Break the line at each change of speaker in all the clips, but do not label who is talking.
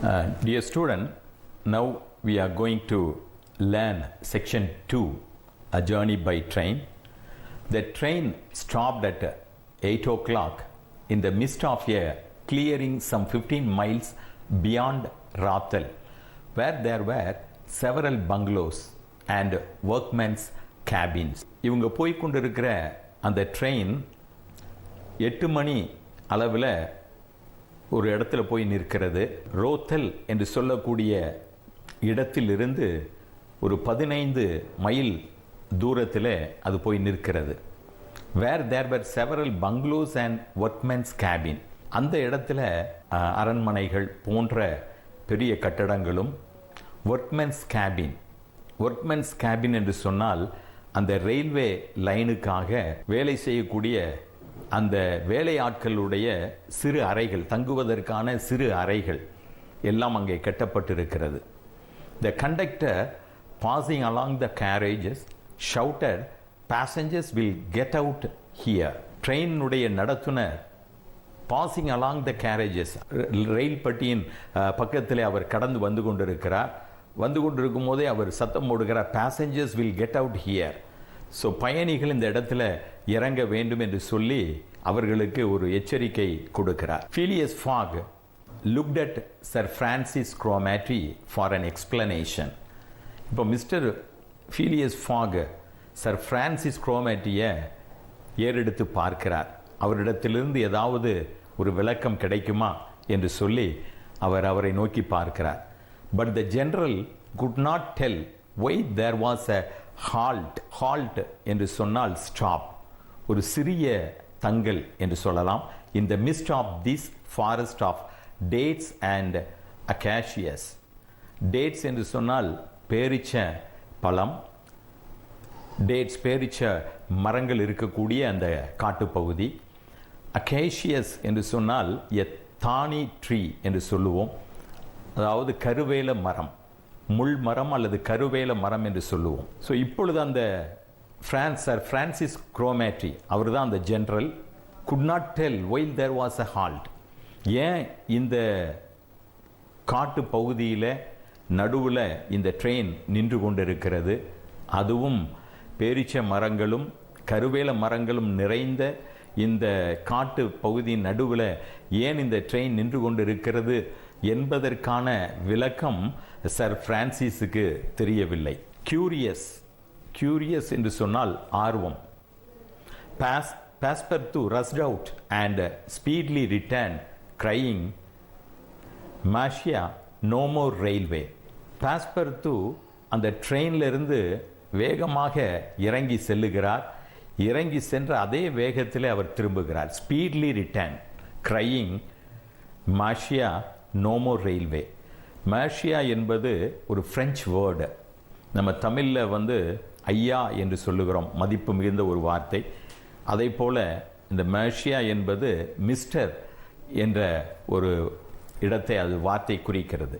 Dear student, now we are going to learn section 2, a journey by train. The train stopped at 8 o'clock in the midst of a clearing some 15 miles beyond Rathal, where there were several bungalows and workmen's cabins. இவங்க போய் கொண்டிருக்கிற அந்த train 8 மணி அளவில் ஒரு இடத்துல போய் நிற்கிறது. ரோத்தல் என்று சொல்லக்கூடிய இடத்திலிருந்து ஒரு 15 மைல் தூரத்தில் அது போய் நிற்கிறது. Where there were several bungalows and workmen's cabin. அந்த இடத்துல அரண்மனைகள் போன்ற பெரிய கட்டடங்களும் ஒர்க்மென்ஸ் கேபின். ஒர்க்மென்ஸ் கேபின் என்று சொன்னால் அந்த ரயில்வே லைனுக்காக வேலை செய்யக்கூடிய அந்த வேலையாட்களுடைய சிறு அறைகள், தங்குவதற்கான சிறு அறைகள் எல்லாம் அங்கே கட்டப்பட்டிருக்கிறது. The conductor passing along the carriages shouted, "Passengers will get out here." ட்ரெயினுடைய நடத்துனர் பாசிங் அலாங் த கேரேஜஸ், ரயில் பட்டியின் பக்கத்தில் அவர் கடந்து வந்து கொண்டிருக்கிறார். வந்து கொண்டிருக்கும் போதே அவர் சத்தம் போடுகிறார், "Passengers will get out here." So பயணிகள் இந்த இடத்துல இறங்க வேண்டும் என்று சொல்லி அவர்களுக்கு ஒரு எச்சரிக்கை கொடுக்கிறார். Phileas Fogg looked at Sir Francis Cromarty for an explanation. இப்போ mister Phileas Fogg sir Francis குரோமேட்டியை ஏறெடுத்து பார்க்கிறார். அவரிடத்திலிருந்து ஏதாவது ஒரு விளக்கம் கிடைக்குமா என்று சொல்லி அவரை நோக்கி பார்க்கிறார். But the general good not del why there was a halt என்று சொன்னால் ஸ்டாப், ஒரு சிறிய தங்கல் என்று சொல்லலாம். in the midst of this forest of dates and acacias. dates என்று சொன்னால் பேரிச்ச பழம், டேட்ஸ் பேரிச்ச மரங்கள் இருக்கக்கூடிய அந்த காட்டுப்பகுதி. அகேஷியஸ் என்று சொன்னால் எ தானி ட்ரீ என்று சொல்லுவோம், அதாவது கருவேல மரம், முள் மரம் அல்லது கருவேல மரம் என்று சொல்லுவோம். ஸோ இப்பொழுது அந்த சர் பிரான்சிஸ் குரோமேட்டி, அவர் தான் அந்த general, good not tell while there was a halt. ஏன் இந்த காட்டு பகுதியில் நடுவில் இந்த ட்ரெயின் நின்று கொண்டிருக்கிறது, அதுவும் பேரிச்ச மரங்களும் கருவேல மரங்களும் நிறைந்த இந்த காட்டு பகுதியின் நடுவில் ஏன் இந்த ட்ரெயின் நின்று கொண்டிருக்கிறது என்பதற்கான விளக்கம் சர் பிரான்சிஸுக்கு தெரியவில்லை. கியூரியஸ் என்று சொன்னால் ஆர்வம். பாஸ்பர்து rushed out and speedily returned crying, "Marcia, no more railway." பாஸ்பர்து அந்த ட்ரெயினிலிருந்து வேகமாக இறங்கி செல்லுகிறார். இறங்கி சென்ற அதே வேகத்தில் அவர் திரும்புகிறார். ஸ்பீட்லி ரிட்டர்ன் கிரையிங், "மார்ஷியா, நோ மோர் ரயில்வே." மார்ஷியா என்பது ஒரு பிரெஞ்சு வேர்டு. நம்ம தமிழில் ஐயா என்று சொல்லுகிறோம், மதிப்பு மிகுந்த ஒரு வார்த்தை. அதே போல் இந்த மார்ஷியா என்பது மிஸ்டர் என்ற ஒரு இடத்தை அது வார்த்தை குறிக்கிறது.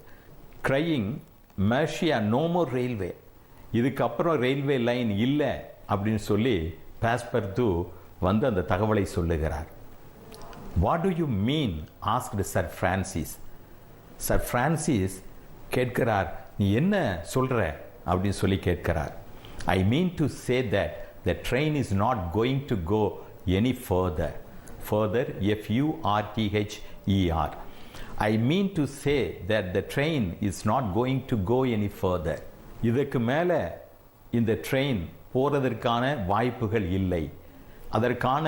கிரையிங், "மார்ஷியா, நோ மோர் ரயில்வே." இதுக்கப்புறம் ரயில்வே லைன் இல்லை அப்படின்னு சொல்லி பாஸ்பர்து அந்த தகவலை சொல்லுகிறார். "What do you mean?" Asked sir Francis. Sir Francis கேட்கிறார், "நீ என்ன சொல்ற?" அப்படின்னு சொல்லி கேட்கிறார். "I mean to say that the train is not going to go any further." Further, FURTHER. "I mean to say that the train is not going to go any further." இதற்கு மேலே இந்த ட்ரெயின் போகிறதற்கான வாய்ப்புகள் இல்லை, அதற்கான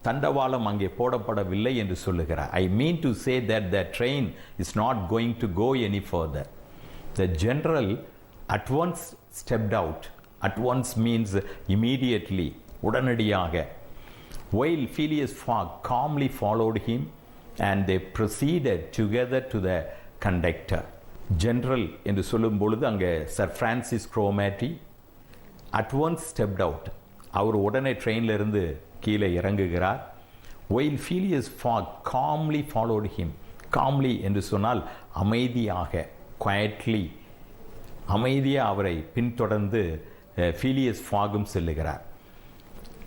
தண்டவாளம் அங்கே போடப்படவில்லை என்று சொல்லுகிறார். "I mean to say that the train is not going to go any further." The general at once stepped out. At once means immediately, உடனடியாக. while Phileas Fogg calmly followed him and they proceeded together to the conductor. General என்று சொல்லும் பொழுது அங்கே sir Francis Cromarty at once stepped out, அவர் உடனே ட்ரெயினிலிருந்து கீழே இறங்குகிறார். while Phileas Fogg calmly followed him. calmly என்று சொன்னால் அமைதியாக, quietly, அமைதியாக அவரை பின்தொடர்ந்து Phileas Foggum செல்லுகிறார்.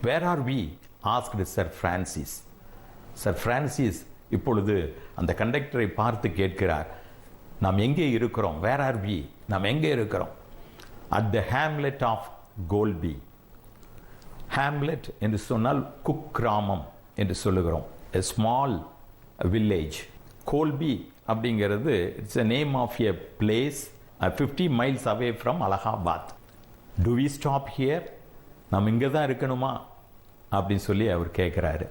"Where are we?" asked Sir Francis. Sir Francis இப்பொழுது அந்த கண்டக்டரை பார்த்து கேட்கிறார், நாம் எங்கே இருக்கிறோம்? Where are we? நாம் எங்கே இருக்கிறோம்? At the hamlet of Kholby. Hamlet என்று சொன்னால் குக்கிராமம் என்று சொல்லுகிறோம். A small village. கோல்பி அப்படிங்கிறது it's a name of a place 50 miles away from Allahabad. Do we stop here? நாம் இங்கே தான் இருக்கணுமா அப்படின்னு சொல்லி அவர் கேட்குறாரு.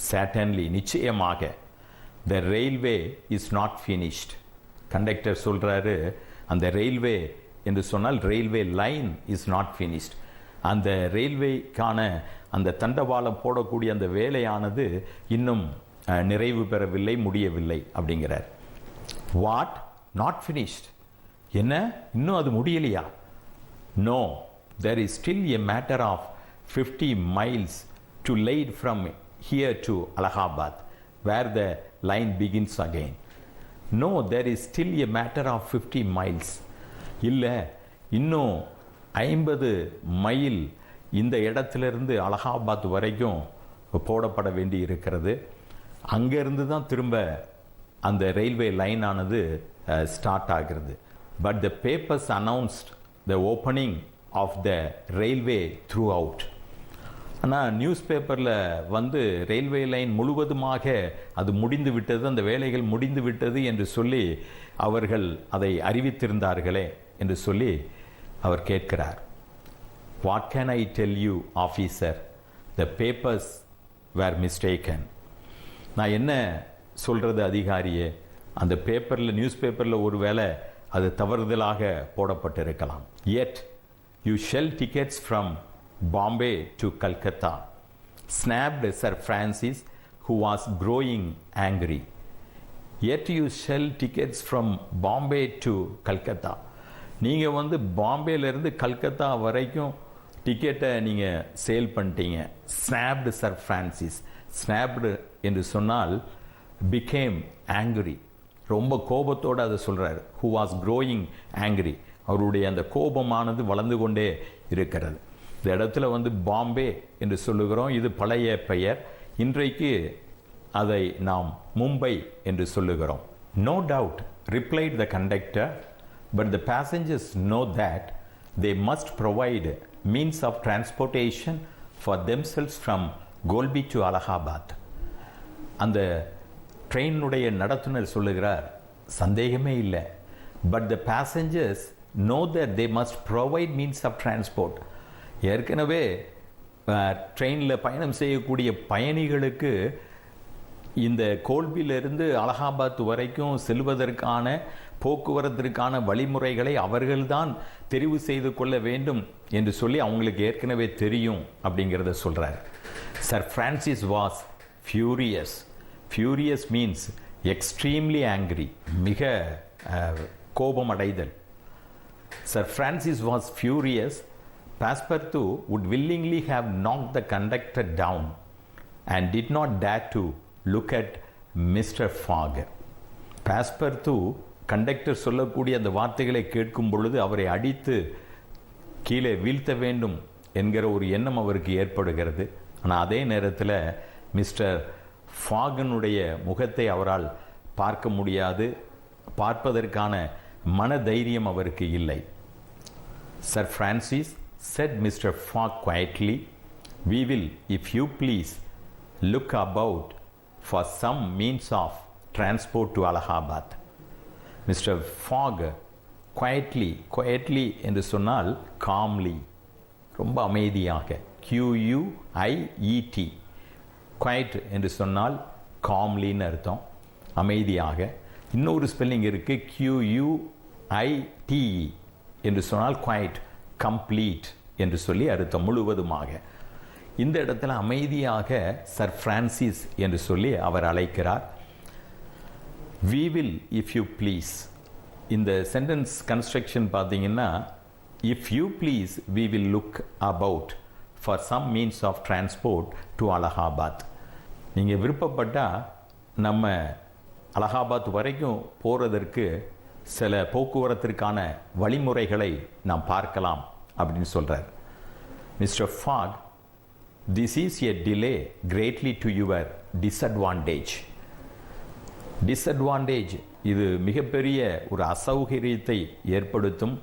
சர்டன்லி, நிச்சயமாக. The railway is not finished. Conductor சொல்கிறாரு, அந்த ரயில்வே என்று சொன்னால் railway line is not finished. அந்த ரயில்வேக்கான அந்த தண்டவாளம் போடக்கூடிய அந்த வேலையானது இன்னும் நிறைவு பெறவில்லை, முடியவில்லை அப்படிங்கிறார். வாட்? Not finished? என்ன, இன்னும் அது முடியலையா? No, there is still a matter of 50 miles to lead from here to Allahabad, where the line begins again. No, there is still a matter of 50 miles. இல்லை, இன்னும் 50 மைல் இந்த இடத்திலிருந்து அலகாபாத் வரைக்கும் போடப்பட வேண்டி இருக்கிறது. அங்கேருந்து தான் திரும்ப அந்த ரயில்வே லைனானது ஸ்டார்ட் ஆகிறது. But the papers announced the opening of the railway throughout. ஆனால் நியூஸ் பேப்பரில் வந்து ரயில்வே லைன் முழுவதுமாக அது முடிந்து விட்டது, அந்த வேலைகள் முடிந்து விட்டது என்று சொல்லி அவர்கள் அதை அறிவித்திருந்தார்களே என்று சொல்லி அவர் கேட்கிறார். What can I tell you officer? The papers were mistaken. நான் என்ன சொல்கிறது அதிகாரியே? அந்த பேப்பரில், நியூஸ் பேப்பரில் ஒரு வேளை அது தவறுதலாக போடப்பட்டிருக்கலாம். yet you sell tickets from Bombay to Calcutta, snapped Sir Francis, who was growing angry. Yet you sell tickets from Bombay to Calcutta. நீங்கள் வந்து பாம்பேலேருந்து கல்கத்தா வரைக்கும் டிக்கெட்டை நீங்கள் சேல் பண்ணிட்டீங்க. Snapped sir Francis. ஸ்னாப்டு என்று சொன்னால் became angry. ரொம்ப கோபத்தோடு அதை சொல்கிறார். who was growing angry. அவருடைய அந்த கோபமானது வளர்ந்து கொண்டே இருக்கிறது. இந்த இடத்துல வந்து பாம்பே என்று சொல்லுகிறோம். இது பழைய பெயர். இன்றைக்கு அதை நாம் மும்பை என்று சொல்லுகிறோம். No doubt, replied the conductor, but the passengers know that they must provide means of transportation for themselves from Golbi to Allahabad. அந்த ட்ரெயினுடைய நடத்துனர் சொல்லுகிறார், சந்தேகமே இல்லை, but the passengers know that they must provide means of transport. ஏற்கனவே ட்ரெயினில் பயணம் செய்யக்கூடிய பயணிகளுக்கு இந்த கோல்பிலிருந்து அலகாபாத் வரைக்கும் செல்வதற்கான போக்குவரத்திற்கான வழிமுறைகளை அவர்கள்தான் தெரிவு செய்து கொள்ள வேண்டும் என்று சொல்லி அவங்களுக்கு ஏற்கனவே தெரியும் அப்படிங்கிறத சொல்கிறார். Sir Francis was furious. Furious means extremely angry, மிக கோபம் அடைதல். Sir Francis was furious. Passepartout would willingly have knocked the conductor down and did not dare to look at Mr. Fogg. Passepartout conductor சொல்லக்கூடிய அந்த வார்த்தைகளை கேட்கும் பொழுது அவரை அடித்து கீழே வீழ்த்த வேண்டும் என்கிற ஒரு எண்ணம் அவருக்கு ஏற்படுகிறது. ஆனால் அதே நேரத்தில் மிஸ்டர் ஃபாகனுடைய முகத்தை அவரால் பார்க்க முடியாது, பார்ப்பதற்கான மனதைரியம் அவருக்கு இல்லை. Sir Francis said Mr. Fogg quietly, "We will, if you please, look about for some means of transport to Allahabad." Mr. Fogg quietly என்று சொன்னால் calmly, ரொம்ப அமைதியாக, QUIET. quiet என்று சொன்னால் calmlyன்னு அர்த்தம், அமைதியாக. இன்னொரு ஸ்பெல்லிங் இருக்குது, QUITE என்று சொன்னால் quiet, complete என்று சொல்லி அர்த்தம், முழுவதுமாக. இந்த இடத்துல அமைதியாக சர் ஃப்ரான்சிஸ் என்று சொல்லி அவர் அழைக்கிறார். we will, if you please. இந்த சென்டென்ஸ் கன்ஸ்ட்ரக்ஷன் பார்த்தீங்கன்னா, if you please we will look about for some means of transport to Allahabad. நீங்கள் விருப்பப்பட்டால் நம்ம அலகாபாத் வரைக்கும் போகிறதற்கு சில போக்குவரத்திற்கான வழிமுறைகளை நாம் பார்க்கலாம் அப்படின்னு சொல்கிறார். Mister Fogg, this is a delay greatly to your disadvantage. Disadvantage இது மிகப்பெரிய ஒரு அசௌகரியத்தை ஏற்படுத்தும்,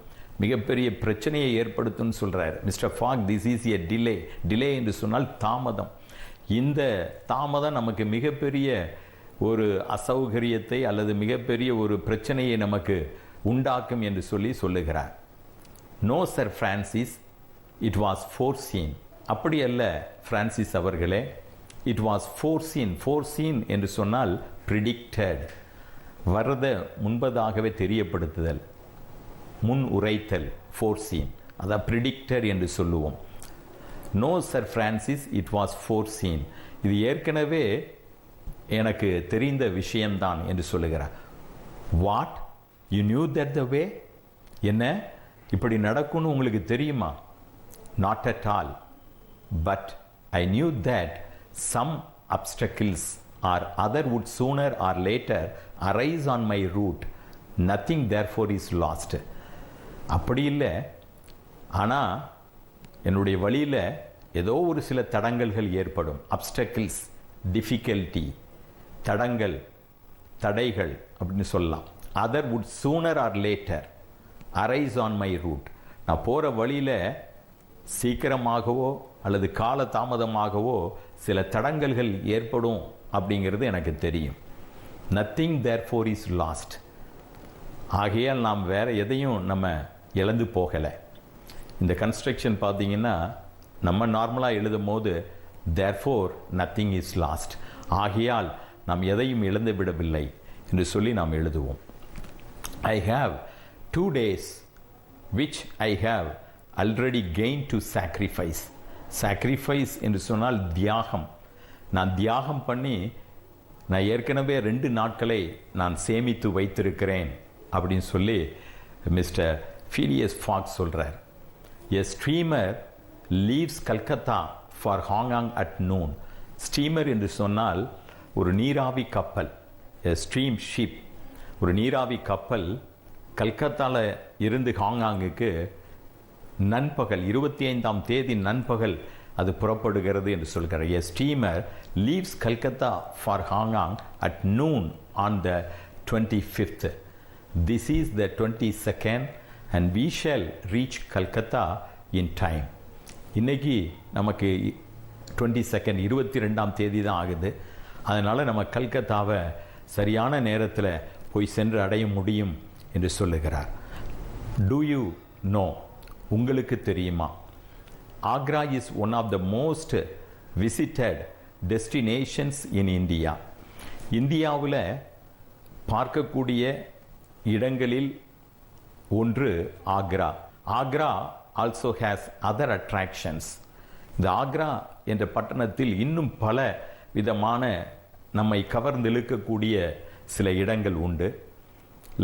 மிகப்பெரிய பிரச்சனையை ஏற்படுத்தும் சொல்கிறார் mister Fogg. This is a delay என்று சொன்னால் தாமதம். இந்த தாமதம் நமக்கு மிகப்பெரிய ஒரு அசௌகரியத்தை அல்லது மிகப்பெரிய ஒரு பிரச்சனையை நமக்கு உண்டாக்கும் என்று சொல்லுகிறார். No sir Francis, it was foreseen. அப்படி அல்ல பிரான்சிஸ் அவர்களே, இட் வாஸ் ஃபோர்சீன் என்று சொன்னால் ப்ரிடிக்டட், வரத முன்பதாகவே தெரியப்படுத்துதல், முன் உரைத்தல், ஃபோர்சீன், அதான் ப்ரிடிக்டட் என்று சொல்லுவோம். No sir Francis, it was foreseen, இது ஏற்கனவே எனக்கு தெரிந்த விஷயம்தான் என்று சொல்லுகிறார். What, you knew that the way, என்ன இப்படி நடக்கும்னு உங்களுக்கு தெரியுமா? Not at all, but I knew that some obstacles or other would sooner or later arise on my route, nothing therefore is lost. அப்படி இல்லை, ஆனால் என்னுடைய வழியில் ஏதோ ஒரு சில தடங்கல்கள் ஏற்படும். obstacles, difficulty, தடைகள் அப்படின்னு சொல்லலாம். other would sooner or later arise on my route, நான் போகிற வழியில் சீக்கிரமாகவோ அல்லது கால தாமதமாகவோ சில தடங்கல்கள் ஏற்படும் அப்படிங்கிறது எனக்கு தெரியும். நத்திங் therefore is lost, ஆகையால் நாம் வேறு எதையும் நம்ம இழந்து போகலை. இந்த கன்ஸ்ட்ரக்ஷன் பார்த்தீங்கன்னா நம்ம நார்மலாக எழுதும் போது therefore nothing is lost, ஆகையால் நாம் எதையும் இழந்து விடவில்லை என்று சொல்லி நாம் எழுதுவோம். I have 2 days which I have already gained to sacrifice. sacrifice என்று சொன்னால் தியாகம். நான் தியாகம் பண்ணி நான் ஏற்கனவே 2 நாட்களை நான் சேமித்து வைத்திருக்கிறேன் அப்படின்னு சொல்லி மிஸ்டர் ஃபீலியஸ் ஃபாக்ஸ் சொல்கிறார். A steamer leaves Calcutta for Hong Kong at noon. Steamer என்று சொன்னால் ஒரு நீராவி கப்பல், எ ஸ்ட்ரீம் ஷிப், ஒரு நீராவி கப்பல் கல்கத்தாவில் இருந்து ஹாங்காங்குக்கு நண்பகல் 25ஆம் தேதி நண்பகல் அது புறப்படுகிறது என்று சொல்கிறார். A steamer leaves Calcutta for Hong Kong at noon on the 25th. This is the 22nd and we shall reach Calcutta in time. இன்னைக்கு நமக்கு 22nd 22ஆம் தேதி தான் ஆகுது. அதனால் நம்ம கல்கத்தாவை சரியான நேரத்தில் போய் சென்று அடைய முடியும் என்று சொல்லுகிறார். டூ யூ நோ, உங்களுக்கு தெரியுமா? Agra is one of the most visited destinations in India. இந்தியாவில் பார்க்கக்கூடிய இடங்களில் ஒன்று Agra. Agra also has other attractions. இந்த ஆக்ரா என்ற பட்டணத்தில் இன்னும் பல விதமான நம்மை கவர்ந்திழுக்கக்கூடிய சில இடங்கள் உண்டு.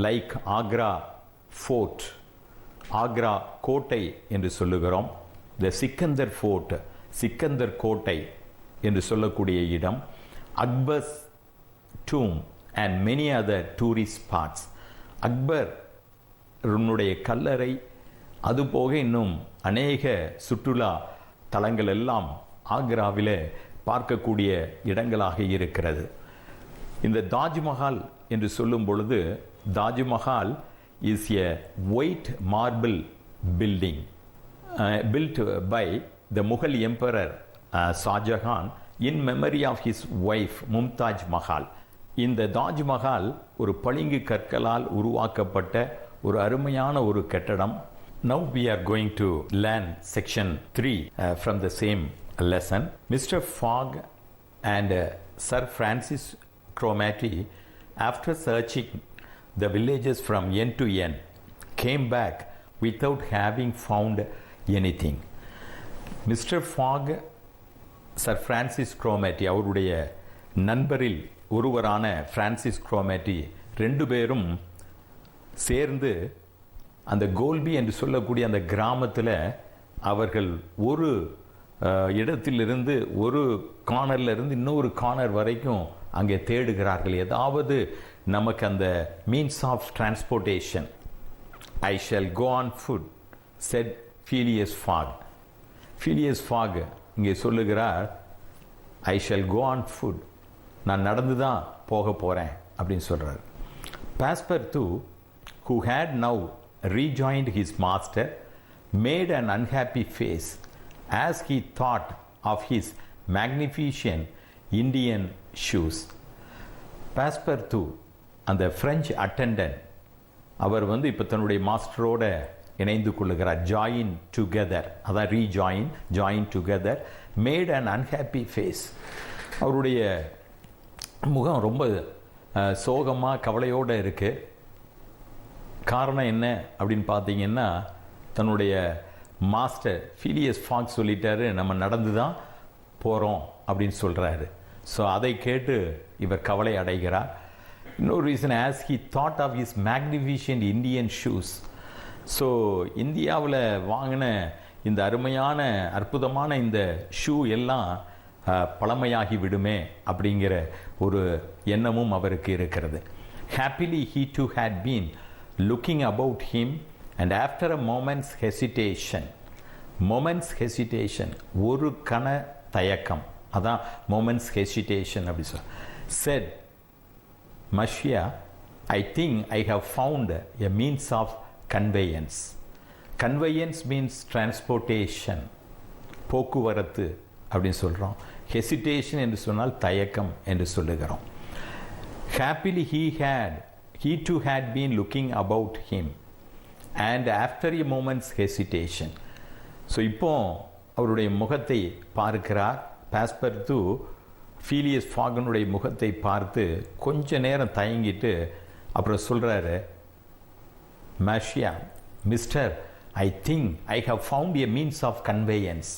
லைக் ஆக்ரா ஃபோர்ட், ஆக்ரா கோட்டை என்று சொல்லுகிறோம். த சிக்கந்தர் ஃபோர்ட், சிக்கந்தர் கோட்டை என்று சொல்லக்கூடிய இடம். Akbar's tomb and many other tourist spots. Akbar உன்னுடைய கல்லறை, அதுபோக இன்னும் அநேக சுற்றுலா தலங்கள் எல்லாம் ஆக்ராவில் பார்க்கக்கூடிய இடங்களாக இருக்கிறது. இந்த தாஜ்மஹால் என்று சொல்லும் பொழுது, Taj Mahal is a white marble building built by the Mughal Emperor Shahjahan in memory of his wife Mumtaz Mahal. இந்த தாஜ்மஹால் ஒரு பளிங்கு கற்களால் உருவாக்கப்பட்ட ஒரு அருமையான ஒரு கட்டடம். Now we are going to learn section 3 from the same lesson. Mr. Fogg and Sir Francis Cromarty, after searching the villages from end to end, came back without having found anything. Mr. Fogg, Sir Francis Cromarty, அவருடைய நண்பரில் ஒருவரான Francis குரோமேட்டி, 2 பேரும் சேர்ந்து அந்த Colby என்று சொல்லக்கூடிய அந்த கிராமத்தில் அவர்கள் ஒரு இடத்திலிருந்து ஒரு கார்னரில் இருந்து இன்னொரு கார்னர் வரைக்கும் அங்கே தேடுகிறார்கள். ஏதாவது நமக்கு அந்த means of transportation. I shall go on foot said Phileas Fogg. Phileas Fogg இங்கே சொல்லுகிறார், I shall go on foot, நான் நடந்து தான் போக போகிறேன் அப்படின்னு சொல்கிறார். Passepartout, who had now rejoined his master, made an unhappy face as he thought of his magnificent Indian shoes. Passepartout, அந்த French attendant, அவர் வந்து இப்போ தன்னுடைய மாஸ்டரோட இணைந்து கொள்ளுகிறார். ஜாயின் டுகெதர், அதான் join together, made an unhappy face. அவருடைய முகம் ரொம்ப சோகமாக கவலையோடு இருக்குது. காரணம் என்ன அப்படின்னு பார்த்தீங்கன்னா, தன்னுடைய மாஸ்டர் ஃபிலியஸ் ஃபாக்ஸ் சொல்லிட்டாரு, நம்ம நடந்து தான் போகிறோம் அப்படின்னு சொல்கிறாரு. ஸோ அதை கேட்டு இவர் கவலை அடைகிறார். இன்னொரு reason, as he thought of his magnificent Indian shoes. So இந்தியாவில் வாங்கின இந்த அருமையான அற்புதமான இந்த ஷூ எல்லாம் பழமையாகி விடுமே அப்படிங்கிற ஒரு எண்ணமும் அவருக்கு இருக்கிறது. Happily he to had been looking about him and after a moments hesitation, ஒரு கண தயக்கம், அதான் மொமெண்ட்ஸ் ஹெசிடேஷன் அப்படி சொல். Said Mashia, I think I have found a means of conveyance. Conveyance means transportation, போக்குவரத்து அப்படின்னு சொல்கிறோம். ஹெசிடேஷன் என்று சொன்னால் தயக்கம் என்று சொல்லுகிறோம். Happily he too had been looking about him and after a moment's hesitation. So இப்போ அவருடைய முகத்தை பார்க்கிறார். பாஸ்பர்து ஃபீலியஸ் ஃபாகனுடைய முகத்தை பார்த்து கொஞ்ச நேரம் தயங்கிட்டு அப்புறம் சொல்கிறாரு, மேஷியா, mister, I think I have found a means of conveyance.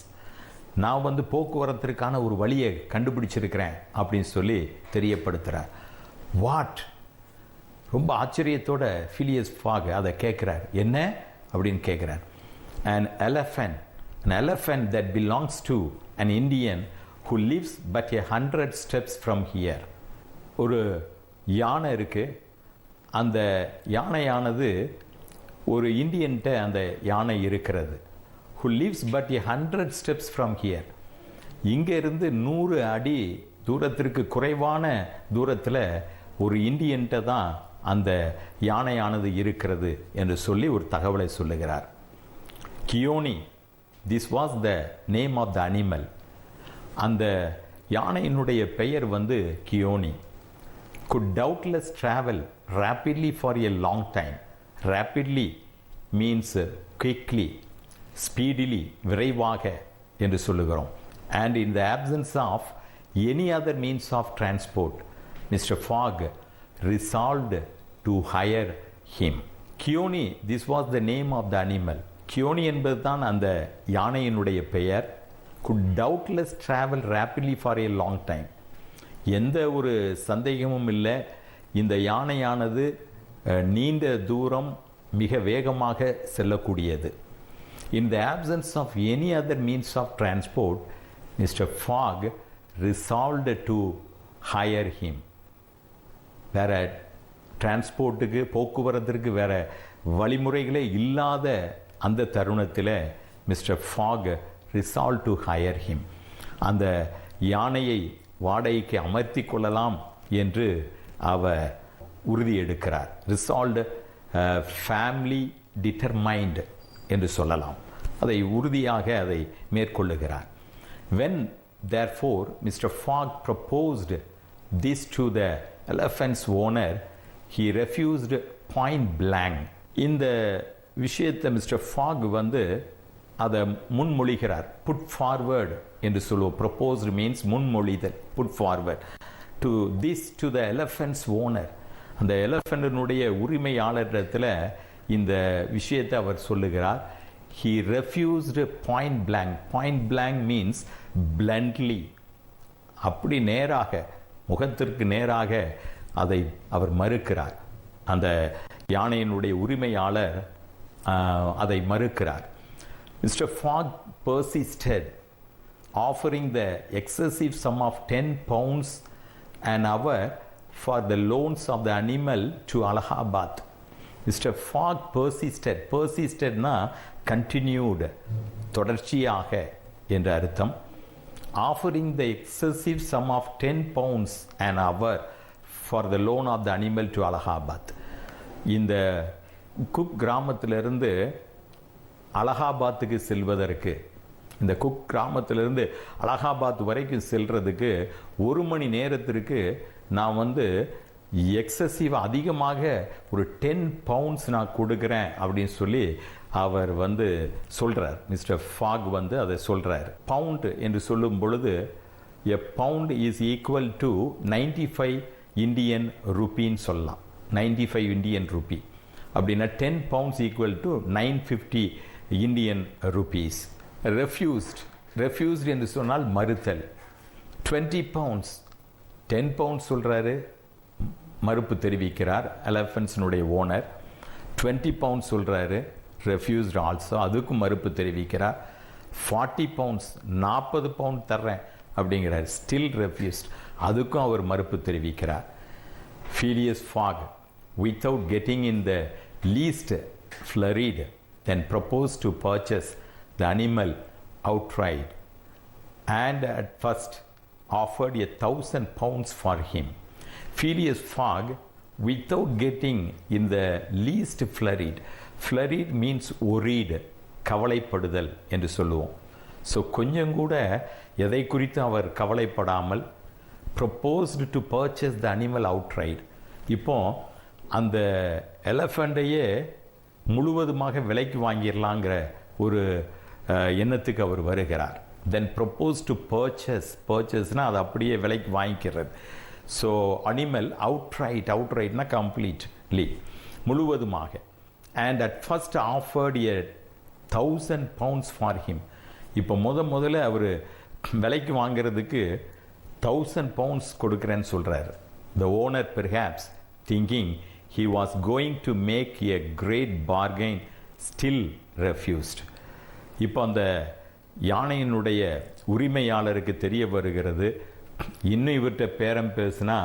நான் வந்து போக்குவரத்திற்கான ஒரு வழியை கண்டுபிடிச்சிருக்கிறேன் அப்படின்னு சொல்லி தெரியப்படுத்துகிறார். வாட்? ரொம்ப ஆச்சரியத்தோட ஃபீலியஸ் ஃபாக் அதை கேட்குறார். என்ன அப்படின்னு கேட்குறார். an elephant that belongs to an Indian who lives but 100 steps from here. ஒரு யானை இருக்குது. அந்த யானையானது ஒரு இந்தியன்ட்ட அந்த யானை இருக்கிறது. who lives but 100 steps from here. இங்கே இருந்து 100 அடி தூரத்திற்கு குறைவான தூரத்தில் ஒரு இந்தியன்ட்ட தான் அந்த யானையானது இருக்கிறது என்று சொல்லி ஒரு தகவலை சொல்லுகிறார். Kiouni, this was the name of the animal. அந்த யானையினுடைய பெயர் வந்து கியோனி. could doubtless travel rapidly for a long time. rapidly means quickly, speedily, விரைவாக என்று சொல்லுகிறோம். and in the absence of any other means of transport, Mr. Fogg resolved to hire him. கியோனி, this was the name of the animal. கியோனி என்பது தான் அந்த யானையினுடைய பெயர். could doubtless travel rapidly for a long time. எந்த ஒரு சந்தேகமும் இல்லை, இந்த யானையானது நீண்ட தூரம் மிக வேகமாக செல்லக்கூடியது. in the absence of any other means of transport, Mr. Fogg resolved to hire him. வேற டிரான்ஸ்போர்ட்டுக்கு, போக்குவரத்திற்கு வேற வழிமுறைகளே இல்லாத அந்த தருணத்தில் mister Fogg resolve to hire him. அந்த யானையை வாடகைக்கு அமர்த்தி கொள்ளலாம் என்று அவர் உறுதி எடுக்கிறார். ரிசால்வ்டு, ஃபேமிலி டிட்டர்மைண்ட் என்று சொல்லலாம். அதை உறுதியாக அதை மேற்கொள்ளுகிறார். when therefore Mr. Fogg proposed this to the elephant's owner, he refused point blank. இந்த விஷயத்தை மிஸ்டர் ஃபாக் வந்து அதை முன்மொழிகிறார். புட் ஃபார்வர்ட் என்று சொல்லுவோம். ப்ரொபோஸ்டு மீன்ஸ் முன்மொழிதல். Put forward to this to the elephant's owner. அந்த எலஃபென்டினுடைய உரிமையாளரிடத்தில் இந்த விஷயத்தை அவர் சொல்லுகிறார். he refused point blank. point blank means bluntly. அப்படி நேராக, முகத்திற்கு நேராக அதை அவர் மறுக்கிறார். அந்த யானையினுடைய உரிமையாளர் அதை மறுக்கிறார். Mister Fogg persisted, offering the excessive sum of 10 pounds an hour for the loans of the animal to Allahabad. Mr. Fogg persisted. persistedனா continued, தொடர்ச்சியாக என்ற அர்த்தம். offering the excessive sum of 10 pounds an hour for the loan of the animal to Allahabad. இந்த cook கிராமத்திலிருந்து அலகாபாத்துக்கு செல்வதற்கு, இந்த cook கிராமத்திலிருந்து அலகாபாத் வரைக்கும் செல்றதுக்கு 1 மணி நேரத்திற்கு நான் வந்து எக்ஸசிவாக அதிகமாக ஒரு 10 பவுண்ட்ஸ் நான் கொடுக்குறேன் அப்படின்னு சொல்லி அவர் வந்து சொல்கிறார். மிஸ்டர் ஃபாக் வந்து அதை சொல்கிறார். பவுண்ட் என்று சொல்லும் பொழுது a pound is equal to 95 Indian ருப்பின்னு சொல்லலாம். 95 இந்தியன் ருப்பி அப்படின்னா 10 pounds equal to 950 Indian rupees. Refused என்று சொன்னால் மறுத்தல். 20 பவுண்ட்ஸ் 10 பவுண்ட்ஸ் சொல்கிறாரு, மறுப்பு தெரிவிக்கிறார் எலஃபன்ட்ஸினுடைய ஓனர். 20 பவுண்ட்ஸ் சொல்கிறாரு, ரெஃப்யூஸ்ட் ஆல்சோ, அதுக்கும் மறுப்பு தெரிவிக்கிறார். 40 பவுண்ட்ஸ் 40 பவுண்ட் தர்றேன் அப்படிங்கிறார், ஸ்டில் ரெஃப்யூஸ்ட், அதுக்கும் அவர் மறுப்பு தெரிவிக்கிறார். Phileas Fogg, without getting in the least flurried, then proposed to purchase the animal outright and at first offered 1,000 pounds for him. Phileas Fogg, without getting in the least flurried means worried, கவலைப்படுதல் என்று சொல்லுவோம். So கொஞ்சம் கூட எதை குறித்து அவர் கவலைப்படாமல் proposed to purchase the animal outright. இப்போ அந்த எலஃபண்டையே முழுவதுமாக விலைக்கு வாங்கிடலாங்கிற ஒரு எண்ணத்துக்கு அவர் வருகிறார். தென் ப்ரொப்போஸ் டு பர்ச்சேஸ்னால் அது அப்படியே விலைக்கு வாங்கிக்கிறது. ஸோ அனிமல் அவுட்ரைட்னா கம்ப்ளீட்லி, முழுவதுமாக. And at first offered 1,000 pounds for him. இப்போ முதல்ல அவர் விலைக்கு வாங்கிறதுக்கு 1,000 pounds கொடுக்குறேன்னு சொல்கிறார். The owner perhaps thinking he was going to make a great bargain, still refused. இப்போ அந்த யானையினுடைய உரிமையாளருக்கு தெரிய வருகிறது, இன்னும் இவர்கிட்ட பேரம் பேசுனா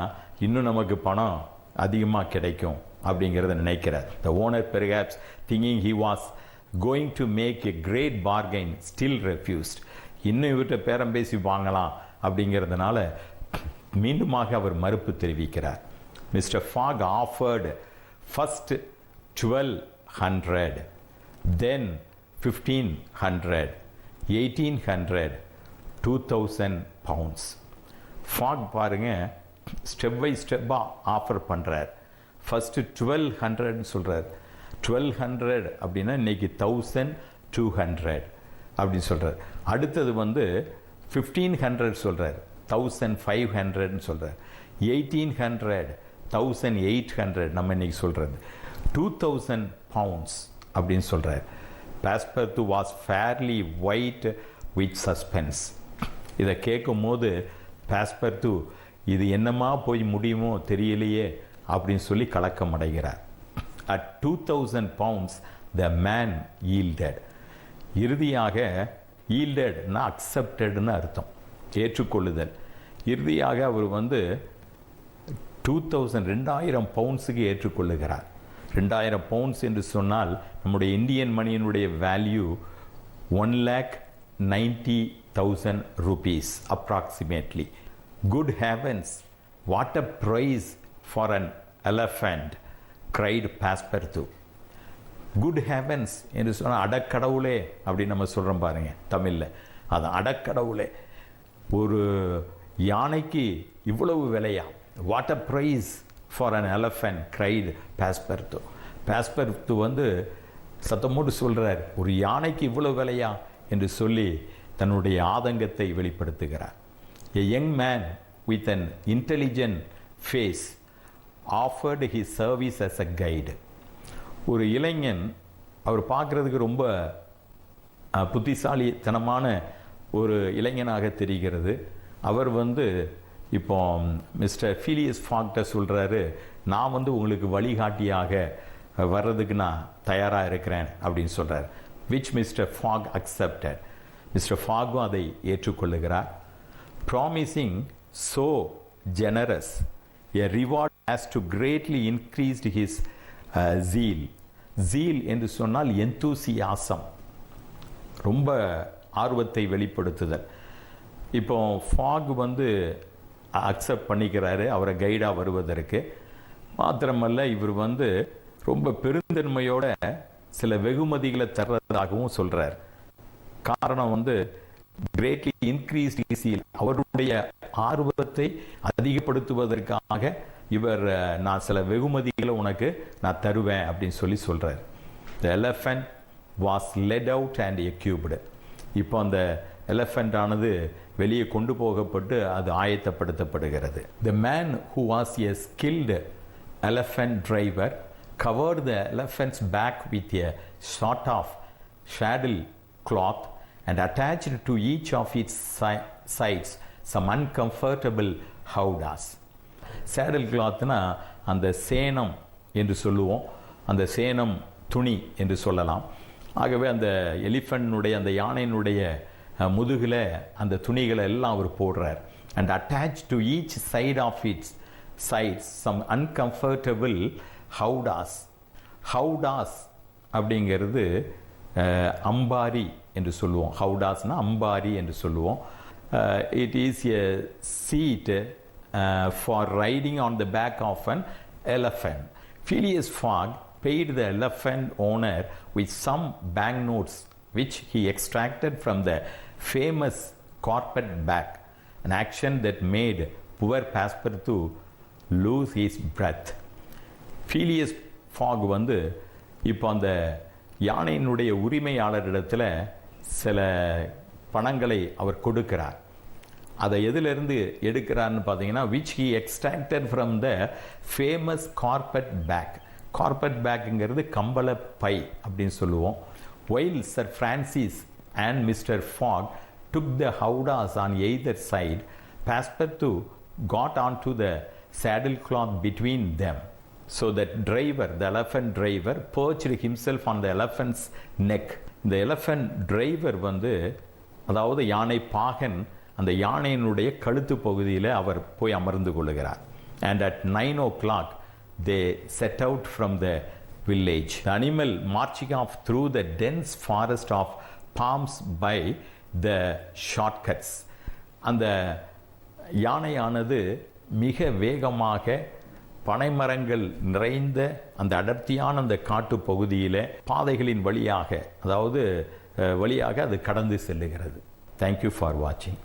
இன்னும் நமக்கு பணம் அதிகமாக கிடைக்கும் அப்படிங்கிறத நினைக்கிறார். The owner perhaps thinking he was going to make a great bargain, still refused. இன்னும் இவர்கிட்ட பேரம் பேசி வாங்கலாம் அப்படிங்கிறதுனால மீண்டுமாக அவர் மறுப்பு தெரிவிக்கிறார். மிஸ்டர் ஃபாக் ஆஃபர்டு ஃபர்ஸ்ட் 1,200, தென் 1,500, 1,800, 2,000 pounds. ஃபாக் பாருங்க, ஸ்டெப் பை ஸ்டெப்பாக ஆஃபர் பண்ணுறார். ஃபஸ்ட்டு 1,200 சொல்கிறார். 1,200 அப்படின்னா இன்னைக்கு 1,200 அப்படின்னு சொல்கிறார். அடுத்தது வந்து 1,500 சொல்கிறார், 1,500 சொல்கிறார். 1,800, 1,800 நம்ம இன்னைக்கு சொல்கிறது. 2,000 pounds அப்படின்னு சொல்கிறார். Passepartout was fairly white with suspense. இதை கேட்கும் போது பாஸ்பர்து இது என்னமா போய் முடியுமோ தெரியலையே அப்படின்னு சொல்லி கலக்கம் அடைகிறார். At 2,000 pounds the man yielded. இறுதியாக yieldedனா acceptedனு அர்த்தம், ஏற்றுக்கொள்ளுதல். இறுதியாக அவர் வந்து 2,000 பவுண்ட்ஸுக்கு ஏற்றுக்கொள்ளுகிறார். 2,000 பவுண்ட்ஸ் என்று சொன்னால் நம்முடைய Indian மணியினுடைய value 1,90,000 rupees approximately. Good heavens, what a price for an elephant, cried Passepartout. Good heavens என்று சொன்னால் அடக்கடவுளே அப்படின்னு நம்ம சொல்கிறோம் பாருங்க தமிழில். அது அடக்கடவுளே, ஒரு யானைக்கு இவ்வளவு விலையா? What a price for an elephant, cried Passepartout. Passepartout வந்து சத்தமோடு சொல்கிறார், ஒரு யானைக்கு இவ்வளவு விலையா என்று சொல்லி தன்னுடைய ஆதங்கத்தை வெளிப்படுத்துகிறார். A young man with an intelligent face offered his service as a guide. ஒரு இளைஞன், அவர் பார்க்குறதுக்கு ரொம்ப புத்திசாலித்தனமான ஒரு இளைஞனாக தெரிகிறது. அவர் வந்து இப்போ மிஸ்டர் ஃபீலியஸ் ஃபாக்ட்ட சொல்கிறாரு, நான் வந்து உங்களுக்கு வழிகாட்டியாக வர்றதுக்கு நான் தயாராக இருக்கிறேன் அப்படின்னு சொல்கிறார். Which mister Fogg accepted. Mister ஃபாகும் அதை ஏற்றுக்கொள்ளுகிறார். Promising so generous a reward as to greatly increased his zeal. zeal என்று சொன்னால் enthusiasm, ரொம்ப ஆர்வத்தை வெளிப்படுத்துதல். இப்போ ஃபாக் வந்து அக்செப்ட் பண்ணிக்கிறாரு அவரை கைடாக வருவதற்கு. மாத்திரமல்ல, இவர் வந்து ரொம்ப பெருந்தன்மையோட சில வெகுமதிகளை தர்றதாகவும் சொல்றார். காரணம் கிரேட்லி இன்க்ரீஸ்ட் ஹிஸ் zeal. அவருடைய ஆர்வத்தை அதிகப்படுத்துவதற்காக இவர் நான் சில வெகுமதிகளை உனக்கு நான் தருவேன் அப்படின்னு சொல்றார். The elephant was led out and equipped. இப்போ அந்த எலிஃபண்ட் ஆனது வெளியே கொண்டு போகப்பட்டு அது ஆயத்தப்படுத்தப்படுகிறது. The man who was a skilled elephant driver covered the elephant's back with a sort of saddle cloth and attached to each of its sides some uncomfortable howdahs. Saddle கிளாத்னா அந்த சேனம் என்று சொல்லுவோம், அந்த சேனம் துணி என்று சொல்லலாம். ஆகவே அந்த எலிஃபண்ட்னுடைய அந்த யானையினுடைய முதுகில் அந்த துணிகளை எல்லாம் அவர் போடுறார். And attach to each side of its sides some uncomfortable howdahs. Howdahs அப்படிங்கிறது அம்பாரி என்று சொல்லுவோம். ஹவுடாஸ்னா அம்பாரி என்று சொல்லுவோம். It is a seat for riding on the back of an elephant. Phileas Fogg paid the elephant owner with some banknotes which he extracted from the famous carpet bag, an action that made poor Passepartout lose his breath. Phileas Fogg இப்போ அந்த யானையினுடைய உரிமையாளரிடத்தில் சில பணங்களை அவர் கொடுக்கிறார். அதை எதிலிருந்து எடுக்கிறார்னு பார்த்தீங்கன்னா which he extracted from the famous carpet bag. Carpet பேக்குங்கிறது கம்பள பை அப்படின்னு சொல்லுவோம். While Sir Francis and Mr. Fogg took the howdahs on either side, Passepartout got onto the saddle cloth between them. So that driver, the elephant driver, perched himself on the elephant's neck. இந்த elephant driver அதாவது யானை பாகன் அந்த யானையினுடைய கழுத்து பகுதியில் அவர் போய் அமர்ந்து கொள்ளுகிறார். And at 9 o'clock they set out from the village. The animal marching off through the dense forest of palms by the shortcuts. அந்த யானையானது மிக வேகமாக பனைமரங்கள் நிறைந்த அந்த அடர்த்தியான அந்த காட்டு பகுதியில் பாதைகளின் வழியாக அது கடந்து செல்லுகிறது. Thank you for watching.